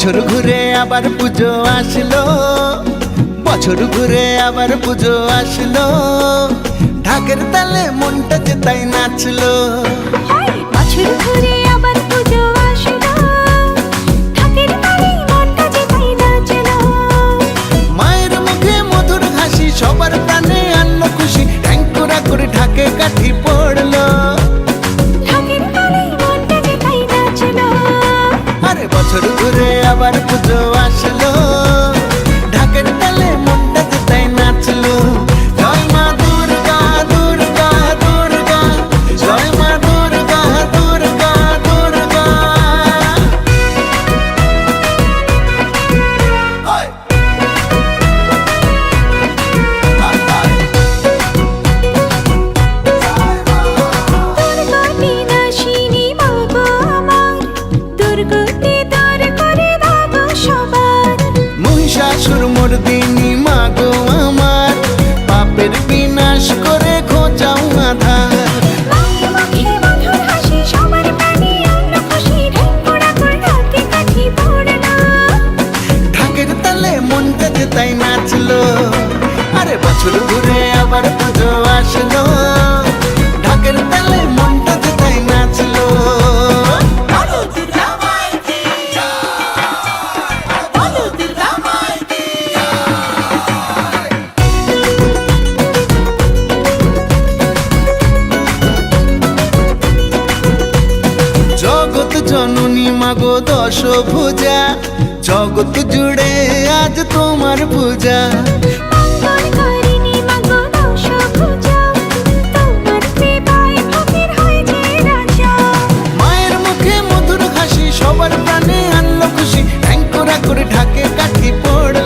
বছর ঘুরে আবার পুজো আসলো, বছর ঘুরে আবার পুজো আসলো, ঢাকের তালে মনটা যে তাই নাচলো। বছর ঘুরে আবার পুজো আসলো, ঢাকের তালে মনটা যে তাই নাচলো। মায়ের মুখে মধুর হাসি সবার প্রাণে আনলো খুশি, ঠ্যাংকুরা করে ঢাকে কাঠি পড়লো। ঢাকের তালে মনটা যে তাই নাচলো। আরে বছর ঘুরে আবার পুজো আসলো, ঢাকের তালে মনটা যে তাই নাচলো। জয় মা দুর্গা দুর্গা দুর্গা, জয় মা দুর্গা দুর্গা দুর্গা। দুর্গতি নাশিনী মা গো আমার, দুর্গতি দূর করে দাও গো সবার। মহিষাসুর মর্দিনী মা গো আমার, পাপের বিনাশ করে খোঁজাও আধার। মায়ের মুখে মধুর হাসি সবার প্রাণে আনলো খুশি, ঢেকুরা করে ঢাকে কাঠি পড়লো। ঢাকের তালে মনটা যে তাই নাচলো। আরে বছর ঘুরে আবার পুজো আসলো, ঢাকের তালে মনটা যে তাই নাচলো। জগৎ জননী মাগো দশ ভুজা, জগৎ জুড়ে আজ তোমার পূজা। মঙ্গলকারিণী মা গো দশভুজা, তোমার কৃপায় ফকির হয়েছে রাজা। মায়ের মুখে মধুর হাসি সবার প্রাণে আনলো খুশি, ঠ্যাংকুরা করে ঢাকে কাঠি পড়লো।